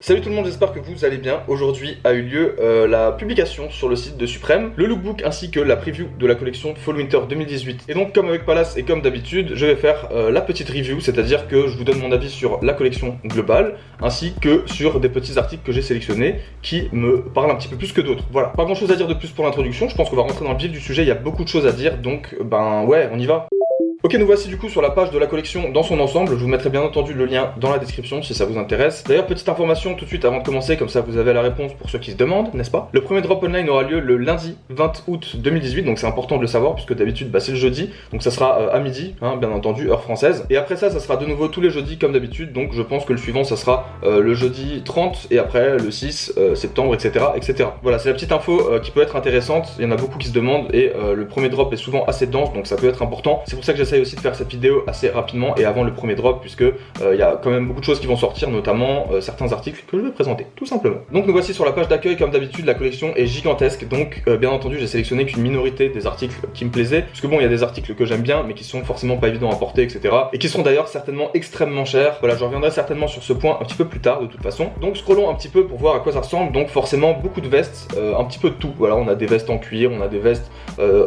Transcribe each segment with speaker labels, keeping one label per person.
Speaker 1: Salut tout le monde, j'espère que vous allez bien. Aujourd'hui a eu lieu la publication sur le site de Suprême, le lookbook ainsi que la preview de la collection Fall Winter 2018. Et donc comme avec Palace et comme d'habitude, je vais faire la petite review, c'est-à-dire que je vous donne mon avis sur la collection globale, ainsi que sur des petits articles que j'ai sélectionnés qui me parlent un petit peu plus que d'autres. Voilà, pas grand chose à dire de plus pour l'introduction, je pense qu'on va rentrer dans le vif du sujet, il y a beaucoup de choses à dire, donc ben ouais, on y va. Ok, nous voici du coup sur la page de la collection dans son ensemble. Je vous mettrai bien entendu le lien dans la description si ça vous intéresse. D'ailleurs, petite information tout de suite avant de commencer, comme ça vous avez la réponse pour ceux qui se demandent, n'est-ce pas? Le premier drop online aura lieu le lundi 20 août 2018, donc c'est important de le savoir puisque d'habitude c'est le jeudi, donc ça sera à midi, hein, bien entendu, heure française. Et après ça sera de nouveau tous les jeudis comme d'habitude, donc je pense que le suivant ça sera le jeudi 30 et après le 6 septembre, etc., etc. Voilà, c'est la petite info qui peut être intéressante, il y en a beaucoup qui se demandent et le premier drop est souvent assez dense, donc ça peut être important. C'est pour ça que j'essaye aussi de faire cette vidéo assez rapidement et avant le premier drop, puisque il y a quand même beaucoup de choses qui vont sortir, notamment certains articles que je vais présenter, tout simplement. Donc nous voici sur la page d'accueil, comme d'habitude la collection est gigantesque, donc bien entendu j'ai sélectionné qu'une minorité des articles qui me plaisaient, puisque bon il y a des articles que j'aime bien, mais qui sont forcément pas évidents à porter, etc. Et qui sont d'ailleurs certainement extrêmement chers. Voilà, je reviendrai certainement sur ce point un petit peu plus tard de toute façon. Donc scrollons un petit peu pour voir à quoi ça ressemble. Donc forcément beaucoup de vestes, un petit peu de tout. Voilà, on a des vestes en cuir, on a des vestes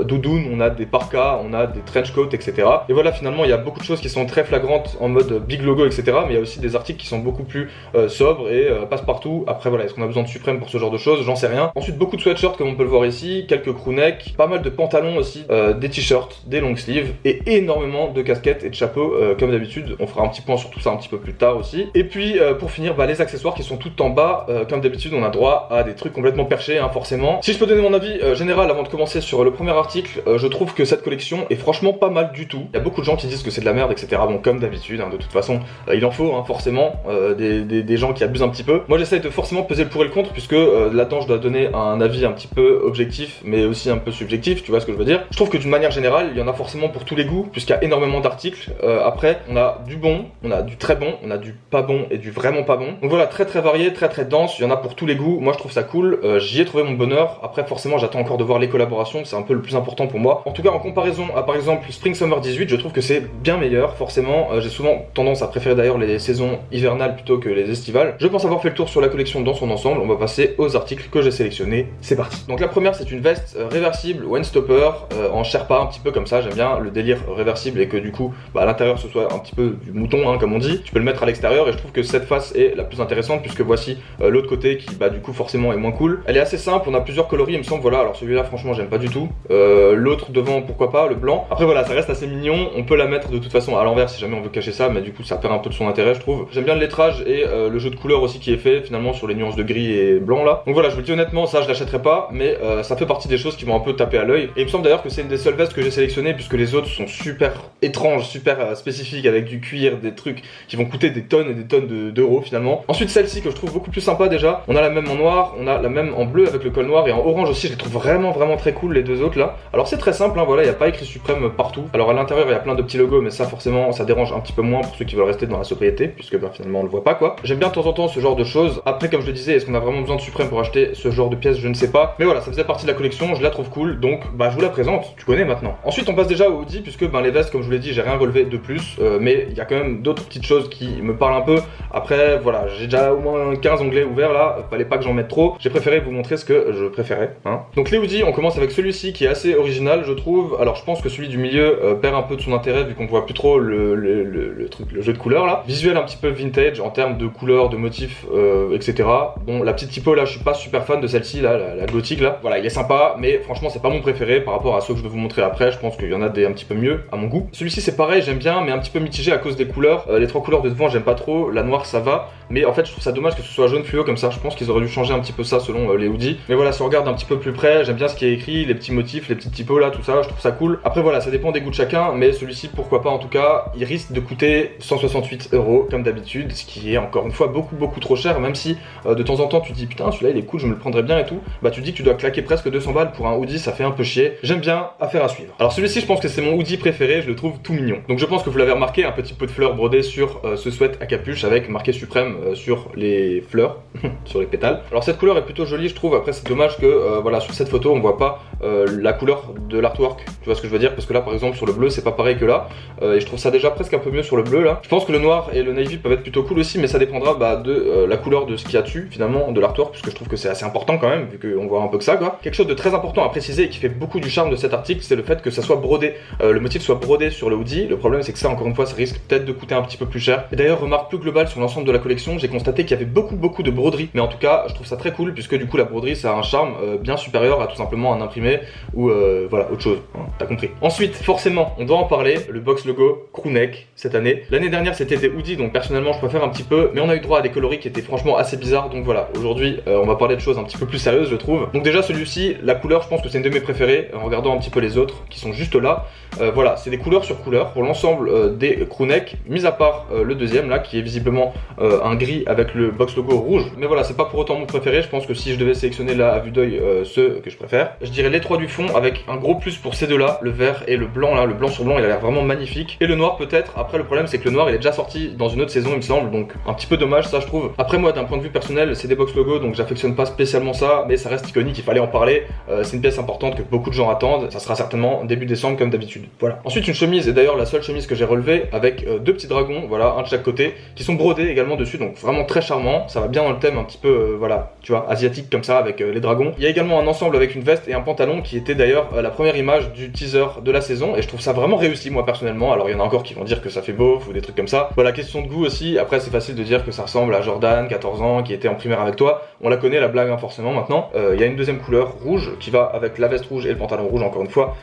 Speaker 1: doudounes, on a des parkas, on a des trench coats, etc. Et voilà, finalement il y a beaucoup de choses qui sont très flagrantes en mode big logo, etc. Mais il y a aussi des articles qui sont beaucoup plus sobres et passe-partout. Après voilà, est-ce qu'on a besoin de Suprême pour ce genre de choses? J'en sais rien. Ensuite beaucoup de sweatshirts comme on peut le voir ici, quelques crewnecks, pas mal de pantalons aussi, des t-shirts, des long sleeves et énormément de casquettes et de chapeaux comme d'habitude. On fera un petit point sur tout ça un petit peu plus tard aussi. Et puis pour finir, les accessoires qui sont tout en bas. Comme d'habitude on a droit à des trucs complètement perchés, hein, forcément. Si je peux donner mon avis général avant de commencer sur le premier article, je trouve que cette collection est franchement pas mal du tout. Il y a beaucoup de gens qui disent que c'est de la merde, etc. Bon, comme d'habitude, hein, de toute façon, il en faut, hein, forcément, des gens qui abusent un petit peu. Moi, j'essaye de forcément peser le pour et le contre, puisque là-dedans, je dois donner un avis un petit peu objectif, mais aussi un peu subjectif, tu vois ce que je veux dire. Je trouve que d'une manière générale, il y en a forcément pour tous les goûts, puisqu'il y a énormément d'articles. Après, on a du bon, on a du très bon, on a du pas bon et du vraiment pas bon. Donc voilà, très très varié, très très dense, il y en a pour tous les goûts. Moi, je trouve ça cool, j'y ai trouvé mon bonheur. Après, forcément, j'attends encore de voir les collaborations, c'est un peu le plus important pour moi. En tout cas, en comparaison à par exemple Spring Summer 18, je trouve que c'est bien meilleur, forcément. J'ai souvent tendance à préférer d'ailleurs les saisons hivernales plutôt que les estivales. Je pense avoir fait le tour sur la collection dans son ensemble. On va passer aux articles que j'ai sélectionnés. C'est parti. Donc la première, c'est une veste réversible one stopper en Sherpa, un petit peu comme ça. J'aime bien le délire réversible et que du coup, à l'intérieur ce soit un petit peu du mouton, hein, comme on dit. Tu peux le mettre à l'extérieur et je trouve que cette face est la plus intéressante puisque voici l'autre côté qui du coup forcément est moins cool. Elle est assez simple, on a plusieurs coloris, il me semble. Voilà, alors celui-là franchement j'aime pas du tout. L'autre devant pourquoi pas, le blanc. Après voilà, ça reste assez mignon. On peut la mettre de toute façon à l'envers si jamais on veut cacher ça, mais du coup ça perd un peu de son intérêt, je trouve. J'aime bien le lettrage et le jeu de couleurs aussi qui est fait finalement sur les nuances de gris et blanc là. Donc voilà, je vous le dis honnêtement, ça je l'achèterai pas, mais ça fait partie des choses qui vont un peu taper à l'œil. Et il me semble d'ailleurs que c'est une des seules vestes que j'ai sélectionnées puisque les autres sont super étranges, super spécifiques avec du cuir, des trucs qui vont coûter des tonnes et des tonnes d'euros finalement. Ensuite celle-ci que je trouve beaucoup plus sympa déjà, on a la même en noir, on a la même en bleu avec le col noir et en orange aussi, je les trouve vraiment très cool les deux autres là. Alors c'est très simple, hein, voilà, il n'y a pas écrit Suprême partout. Alors à l'intérieur il y a plein de petits logos, mais ça forcément ça dérange un petit peu moins pour ceux qui veulent rester dans la sobriété, puisque finalement on le voit pas quoi. J'aime bien de temps en temps ce genre de choses. Après comme je le disais, est-ce qu'on a vraiment besoin de Suprême pour acheter ce genre de pièces? Je ne sais pas. Mais voilà, ça faisait partie de la collection, je la trouve cool, donc je vous la présente, tu connais maintenant. Ensuite on passe déjà au hoodie, puisque les vestes comme je vous l'ai dit, j'ai rien relevé de plus, mais il y a quand même d'autres petites choses qui me parlent un peu. Après voilà, j'ai déjà au moins 15 onglets ouverts là, fallait pas que j'en mette trop. J'ai préféré vous montrer ce que je préférais, hein. Donc les hoodies, on commence avec celui-ci qui est assez original je trouve. Alors je pense que celui du milieu perd un peu de son intérêt vu qu'on voit plus trop le jeu de couleurs là. Visuel un petit peu vintage en termes de couleurs, de motifs, etc. Bon, la petite typo là, je suis pas super fan de celle-ci là, la gothique là. Voilà, il est sympa, mais franchement c'est pas mon préféré par rapport à ceux que je vais vous montrer après. Je pense qu'il y en a des un petit peu mieux à mon goût. Celui-ci c'est pareil, j'aime bien, mais un petit peu mitigé à cause des couleurs. Les trois couleurs de devant j'aime pas trop, la noire ça va, mais en fait je trouve ça dommage que ce soit jaune fluo comme ça. Je pense qu'ils auraient dû changer un petit peu ça selon les hoodies. Mais voilà, si on regarde un petit peu plus près, j'aime bien ce qui est écrit, les petits motifs, les petites typos là, tout ça, je trouve ça cool. Après voilà, ça dépend des goûts de chacun, mais celui-ci pourquoi pas en tout cas. Il risque de coûter 168 € comme d'habitude, ce qui est encore une fois beaucoup trop cher, même si de temps en temps tu te dis putain celui-là il est cool, je me le prendrais bien et tout. Tu dis que tu dois claquer presque 200 balles pour un hoodie, ça fait un peu chier. J'aime bien, affaire à suivre. Alors celui-ci je pense que c'est mon hoodie préféré, je le trouve tout mignon. Donc je pense que vous l'avez remarqué, un petit pot de fleurs brodé sur ce sweat à capuche avec marqué Suprême sur les fleurs, sur les pétales. Alors cette couleur est plutôt jolie je trouve. Après c'est dommage que voilà, sur cette photo on voit pas la couleur de l'artwork, tu vois ce que je veux dire, parce que là par exemple sur le bleu c'est pas pareil que là, et je trouve ça déjà presque un peu mieux sur le bleu là. Je pense que le noir et le navy peuvent être plutôt cool aussi, mais ça dépendra de la couleur de ce qu'il y a dessus finalement, de l'artwork, puisque je trouve que c'est assez important quand même, vu qu'on voit un peu que ça quoi. Quelque chose de très important à préciser et qui fait beaucoup du charme de cet article, c'est le fait que ça soit brodé, le motif soit brodé sur le hoodie. Le problème c'est que ça encore une fois ça risque peut-être de coûter un petit peu plus cher. Et d'ailleurs remarque plus globale sur l'ensemble de la collection, j'ai constaté qu'il y avait beaucoup de broderie, mais en tout cas je trouve ça très cool puisque du coup la broderie ça a un charme bien supérieur à tout simplement un imprimé ou voilà autre chose, hein, t'as compris. Ensuite forcément on doit en parler, le box logo crewneck cette année. L'année dernière c'était des hoodies donc personnellement je préfère un petit peu, mais on a eu droit à des coloris qui étaient franchement assez bizarres, donc voilà aujourd'hui on va parler de choses un petit peu plus sérieuses je trouve. Donc déjà celui-ci, la couleur je pense que c'est une de mes préférées en regardant un petit peu les autres qui sont juste là. Voilà, c'est des couleurs sur couleur pour l'ensemble des crewneck, mis à part le deuxième là qui est visiblement un gris avec le box logo rouge. Mais voilà, c'est pas pour autant mon préféré. Je pense que si je devais sélectionner là à vue d'œil ceux que je préfère, je dirais les trois du fond avec un gros plus pour ces deux là, le vert et le blanc là, le blanc sur blanc il a l'air vraiment magnifique. Et le noir peut-être, après le problème c'est que le noir il est déjà sorti dans une autre saison il me semble, donc un petit peu dommage ça je trouve. Après moi d'un point de vue personnel c'est des box logo donc j'affectionne pas spécialement ça, mais ça reste iconique, il fallait en parler. C'est une pièce importante que beaucoup de gens attendent, ça sera certainement début décembre comme d'habitude. Voilà. Ensuite une chemise, et d'ailleurs la seule chemise que j'ai relevée avec deux petits dragons, voilà, un de chaque côté, qui sont brodés également dessus, donc vraiment très charmant, ça va bien dans le thème un petit peu, voilà, tu vois, asiatique comme ça avec les dragons. Il y a également un ensemble avec une veste et un pantalon qui était d'ailleurs la première image du teaser de la saison, et je trouve ça vraiment réussi moi personnellement. Alors il y en a encore qui vont dire que ça fait beauf ou des trucs comme ça, voilà, question de goût aussi. Après c'est facile de dire que ça ressemble à Jordan, 14 ans, qui était en primaire avec toi, on la connaît la blague hein, forcément maintenant. Il y a une deuxième couleur rouge qui va avec la veste rouge et le pantalon rouge encore une fois,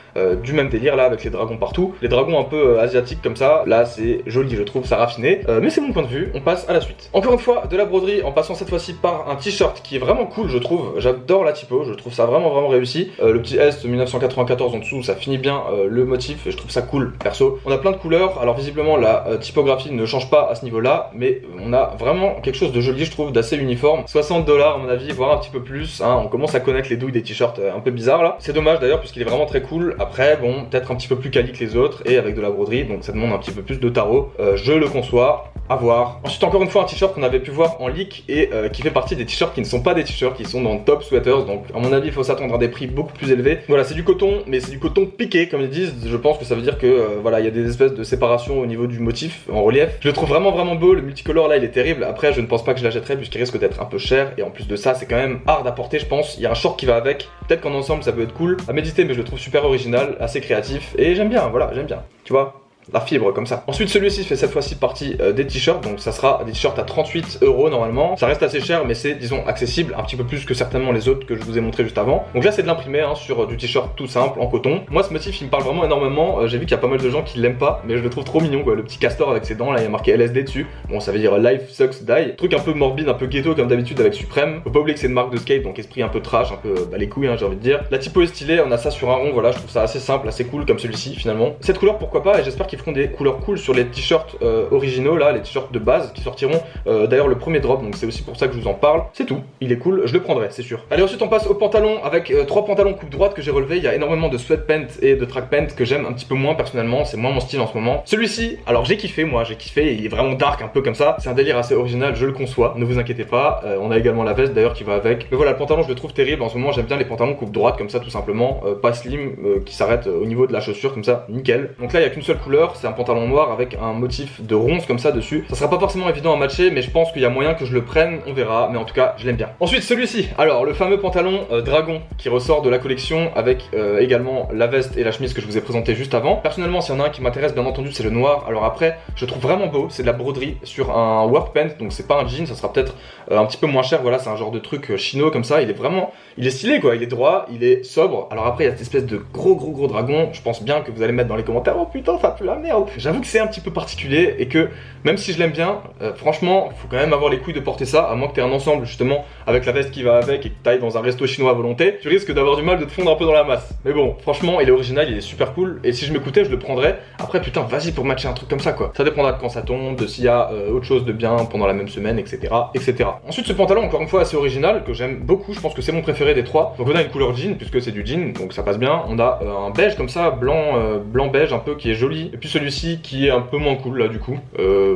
Speaker 1: du même délire là avec les dragons partout, les dragons un peu asiatiques comme ça, là c'est joli je trouve, ça raffiné, mais c'est mon point de vue, on passe à la suite. Encore une fois de la broderie en passant cette fois-ci par un t-shirt qui est vraiment cool je trouve, j'adore la typo, je trouve ça vraiment réussi, le petit S 1994 en dessous ça finit bien le motif et je trouve ça cool perso. On a plein de couleurs, alors visiblement la typographie ne change pas à ce niveau là, mais on a vraiment quelque chose de joli je trouve, d'assez uniforme, 60 $ à mon avis, voire un petit peu plus, hein, on commence à connaître les douilles des t-shirts un peu bizarres là, c'est dommage d'ailleurs puisqu'il est vraiment très cool. Après bon, peut-être un petit peu plus quali que les autres et avec de la broderie, donc ça demande un petit peu plus de tarot, je le conçois, à voir. Ensuite encore une fois un t-shirt qu'on avait pu voir en leak et qui fait partie des t-shirts qui ne sont pas des t-shirts, qui sont dans Top Sweaters, donc à mon avis il faut s'attendre à des prix beaucoup plus élevés. Voilà, c'est du coton, mais c'est du coton piqué comme ils disent, je pense que ça veut dire que voilà, il y a des espèces de séparation au niveau du motif en relief. Je le trouve vraiment beau, le multicolore là il est terrible. Après je ne pense pas que je l'achèterai puisqu'il risque d'être un peu cher et en plus de ça c'est quand même hard à porter je pense. Il y a un short qui va avec, peut-être qu'en ensemble ça peut être cool à méditer, mais je le trouve super original, assez créatif et j'aime bien, voilà, j'aime bien, tu vois, la fibre comme ça. Ensuite celui-ci fait cette fois-ci partie des t-shirts, donc ça sera des t-shirts à 38 € normalement. Ça reste assez cher mais c'est disons accessible, un petit peu plus que certainement les autres que je vous ai montré juste avant. Donc là c'est de l'imprimé hein, sur du t-shirt tout simple en coton. Moi ce motif il me parle vraiment énormément, j'ai vu qu'il y a pas mal de gens qui l'aiment pas, mais je le trouve trop mignon quoi, le petit castor avec ses dents là, il y a marqué LSD dessus. Bon ça veut dire Life Sucks Die, truc un peu morbide, un peu ghetto comme d'habitude avec Supreme. Faut pas oublier que c'est une marque de skate donc esprit un peu trash, un peu bah les couilles hein, j'ai envie de dire. La typo est stylée, on a ça sur un rond, voilà, je trouve ça assez simple, assez cool comme celui-ci finalement. Cette couleur pourquoi pas, et j'espère qu'ils feront des couleurs cool sur les t-shirts originaux là, les t-shirts de base qui sortiront d'ailleurs le premier drop, donc c'est aussi pour ça que je vous en parle. C'est tout, il est cool, je le prendrai c'est sûr. Allez ensuite on passe au pantalon avec trois pantalons coupe droite que j'ai relevés. Il y a énormément de sweatpants et de trackpants que j'aime un petit peu moins personnellement, c'est moins mon style en ce moment. Celui-ci, alors j'ai kiffé moi, j'ai kiffé, il est vraiment dark un peu comme ça, c'est un délire assez original, je le conçois, ne vous inquiétez pas. On a également la veste d'ailleurs qui va avec, mais voilà le pantalon je le trouve terrible en ce moment, j'aime bien les pantalons coupe droite comme ça tout simplement, pas slim, qui s'arrête au niveau de la chaussure comme ça, nickel. Donc là il y a qu'une seule couleur, c'est un pantalon noir avec un motif de ronce comme ça dessus. Ça sera pas forcément évident à matcher, mais je pense qu'il y a moyen que je le prenne, on verra, mais en tout cas je l'aime bien. Ensuite celui-ci, alors le fameux pantalon dragon qui ressort de la collection avec également la veste et la chemise que je vous ai présenté juste avant. Personnellement s'il y en a un qui m'intéresse bien entendu c'est le noir. Alors après je le trouve vraiment beau, c'est de la broderie sur un work pant, donc c'est pas un jean, ça sera peut-être un petit peu moins cher, voilà c'est un genre de truc chino comme ça, il est vraiment, il est stylé quoi, il est droit, il est sobre. Alors après il y a cette espèce de gros dragon, je pense bien que vous allez mettre dans les commentaires, oh putain ça pue la merde. J'avoue que c'est un petit peu particulier et que même si je l'aime bien, franchement faut quand même avoir les couilles de porter ça, à moins que tu aies un ensemble justement avec la veste qui va avec et que tu ailles dans un resto chinois à volonté, tu risques d'avoir du mal de te fondre un peu dans la masse. Mais bon, franchement il est original, il est super cool et si je m'écoutais je le prendrais. Après putain vas-y pour matcher un truc comme ça quoi. Ça dépendra de quand ça tombe, de s'il y a autre chose de bien pendant la même semaine, etc. etc. Ensuite ce pantalon encore une fois assez original que j'aime beaucoup, je pense que c'est mon préféré des trois. Donc on a une couleur jean puisque c'est du jean donc ça passe bien. On a un beige comme ça, blanc beige un peu qui est joli. Et puis puis celui-ci qui est un peu moins cool là du coup.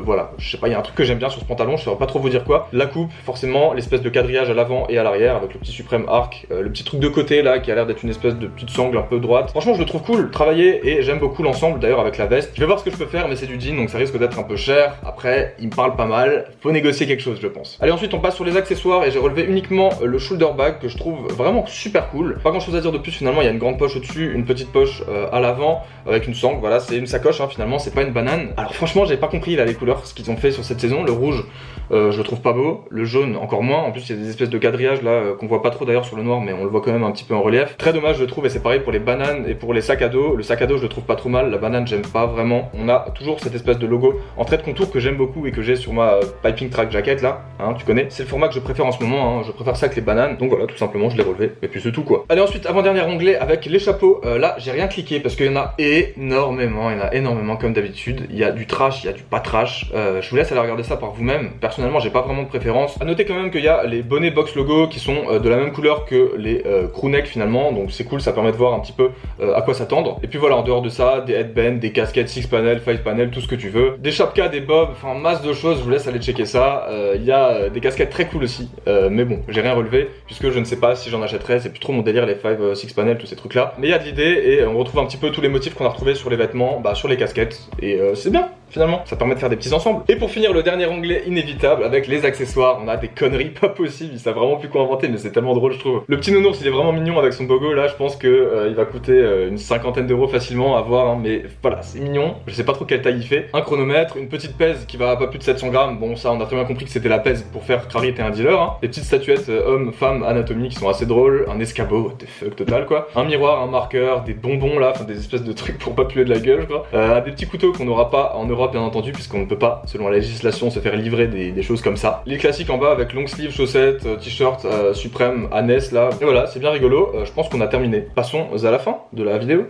Speaker 1: Voilà, je sais pas, il y a un truc que j'aime bien sur ce pantalon, je saurais pas trop vous dire quoi. La coupe, forcément, l'espèce de quadrillage à l'avant et à l'arrière avec le petit Supreme arc, le petit truc de côté là qui a l'air d'être une espèce de petite sangle un peu droite. Franchement, je le trouve cool, travaillé, et j'aime beaucoup l'ensemble d'ailleurs avec la veste. Je vais voir ce que je peux faire, mais c'est du jean donc ça risque d'être un peu cher. Après, il me parle pas mal, faut négocier quelque chose je pense. Allez, ensuite on passe sur les accessoires et j'ai relevé uniquement le shoulder bag que je trouve vraiment super cool. Pas grand chose à dire de plus finalement, il y a une grande poche au-dessus, une petite poche à l'avant avec une sangle, voilà, c'est une sacoche hein, finalement, c'est pas une banane. Alors franchement, j'ai pas compris là les couleurs, ce qu'ils ont fait sur cette saison. Le rouge, je le trouve pas beau, le jaune encore moins, en plus il y a des espèces de quadrillages là qu'on voit pas trop d'ailleurs sur le noir, mais on le voit quand même un petit peu en relief. Très dommage je trouve, et c'est pareil pour les bananes et pour les sacs à dos. Le sac à dos je le trouve pas trop mal, la banane j'aime pas vraiment. On a toujours cette espèce de logo en trait de contour que j'aime beaucoup et que j'ai sur ma piping track jacket là, hein, tu connais. C'est le format que je préfère en ce moment, hein. Je préfère ça que les bananes, donc voilà, tout simplement je l'ai relevé, et puis c'est tout quoi. Allez, ensuite avant-dernier onglet avec les chapeaux, là j'ai rien cliqué parce qu'il y en a énormément comme d'habitude. Il y a du trash, il y a du pas trash. Je vous laisse aller regarder ça par vous-même. Personnellement j'ai pas vraiment de préférence. À noter quand même qu'il y a les bonnets box logo qui sont de la même couleur que les crewnecks finalement, donc c'est cool, ça permet de voir un petit peu à quoi s'attendre. Et puis voilà, en dehors de ça, des headbands, des casquettes 6 panel, 5 panel, tout ce que tu veux, des chapkas, des bobs, enfin masse de choses. Je vous laisse aller checker ça. Il y a des casquettes très cool aussi, mais bon, j'ai rien relevé puisque je ne sais pas si j'en achèterai. C'est plus trop mon délire, les 5, 6 panel, tous ces trucs là, mais il y a de l'idée et on retrouve un petit peu tous les motifs qu'on a retrouvés sur les vêtements, bah sur les casquettes, et c'est bien finalement, ça permet de faire des petits ensembles. Et pour finir, le dernier onglet inévitable avec les accessoires. On a des conneries pas possibles, ils savent vraiment plus quoi inventer, mais c'est tellement drôle je trouve. Le petit nounours il est vraiment mignon avec son bogo là, je pense que il va coûter une 50aine d'euros facilement à voir, hein, mais voilà, c'est mignon. Je sais pas trop quelle taille il fait. Un chronomètre, une petite pèse qui va à pas plus de 700 grammes, bon ça on a très bien compris que c'était la pèse pour faire Crary était un dealer, hein. Des petites statuettes hommes, femmes, anatomie qui sont assez drôles, un escabeau, what the fuck total quoi. Un miroir, un marqueur, des bonbons là, enfin des espèces de trucs pour pas puer de la gueule je crois. Des petits couteaux qu'on n'aura pas en Europe bien entendu, puisqu'on ne peut pas, selon la législation, se faire livrer des choses comme ça. Les classiques en bas avec long sleeve, chaussettes, t-shirt, Supreme, Anès là. Et voilà, c'est bien rigolo. Je pense qu'on a terminé. Passons à la fin de la vidéo.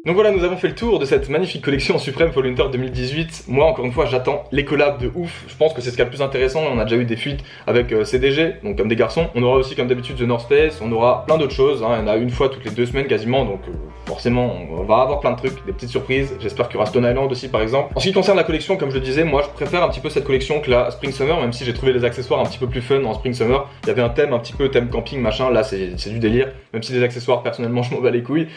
Speaker 1: Donc voilà, nous avons fait le tour de cette magnifique collection Supreme Fall Winter 2018. Moi, encore une fois, j'attends les collabs de ouf. Je pense que c'est ce qu'il y a le plus intéressant. On a déjà eu des fuites avec CDG, donc comme des garçons. On aura aussi, comme d'habitude, The North Face. On aura plein d'autres choses, hein. Il y en a une fois toutes les 2 semaines quasiment, donc forcément, on va avoir plein de trucs, des petites surprises. J'espère qu'il y aura Stone Island aussi, par exemple. En ce qui concerne la collection, comme je le disais, moi, je préfère un petit peu cette collection que la Spring Summer, même si j'ai trouvé les accessoires un petit peu plus fun en Spring Summer. Il y avait un thème un petit peu thème camping, machin. Là, c'est du délire. Même si les accessoires, personnellement, je m'en bats les couilles.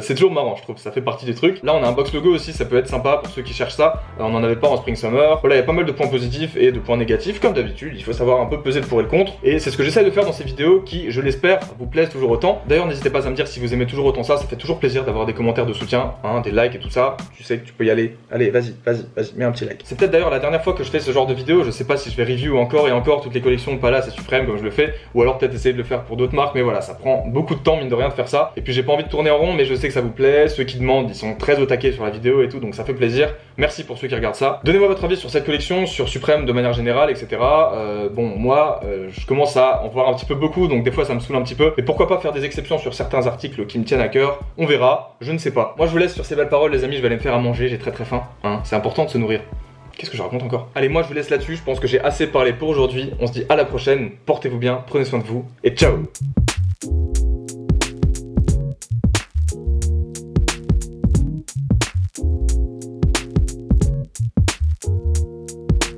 Speaker 1: C'est toujours marrant, je trouve. Ça fait partie des trucs. Là, on a un box logo aussi, ça peut être sympa pour ceux qui cherchent ça. On n'en avait pas en Spring Summer. Voilà, il y a pas mal de points positifs et de points négatifs, comme d'habitude. Il faut savoir un peu peser le pour et le contre. Et c'est ce que j'essaie de faire dans ces vidéos qui, je l'espère, vous plaisent toujours autant. D'ailleurs, n'hésitez pas à me dire si vous aimez toujours autant ça. Ça fait toujours plaisir d'avoir des commentaires de soutien, hein, des likes et tout ça. Tu sais que tu peux y aller. Allez, vas-y, mets un petit like. C'est peut-être d'ailleurs la dernière fois que je fais ce genre de vidéo. Je sais pas si je vais review encore et encore toutes les collections de Palace et Supreme comme je le fais, ou alors peut-être essayer de le faire pour d'autres marques. Mais voilà, ça prend beaucoup de temps, mine de rien, de faire ça. Et puis j'ai pas envie de tourner en rond, mais je sais que ça vous plaît. Ceux qui demandent, ils sont très au taquet sur la vidéo et tout, donc ça fait plaisir. Merci pour ceux qui regardent ça. Donnez-moi votre avis sur cette collection, sur Supreme de manière générale, etc. Bon, moi, je commence à en voir un petit peu beaucoup, donc des fois ça me saoule un petit peu. Mais pourquoi pas faire des exceptions sur certains articles qui me tiennent à cœur? On verra, je ne sais pas. Moi, je vous laisse sur ces belles paroles, les amis. Je vais aller me faire à manger, j'ai très faim. Hein, c'est important de se nourrir. Qu'est-ce que je raconte encore? Allez, moi je vous laisse là-dessus. Je pense que j'ai assez parlé pour aujourd'hui. On se dit à la prochaine. Portez-vous bien, prenez soin de vous et ciao.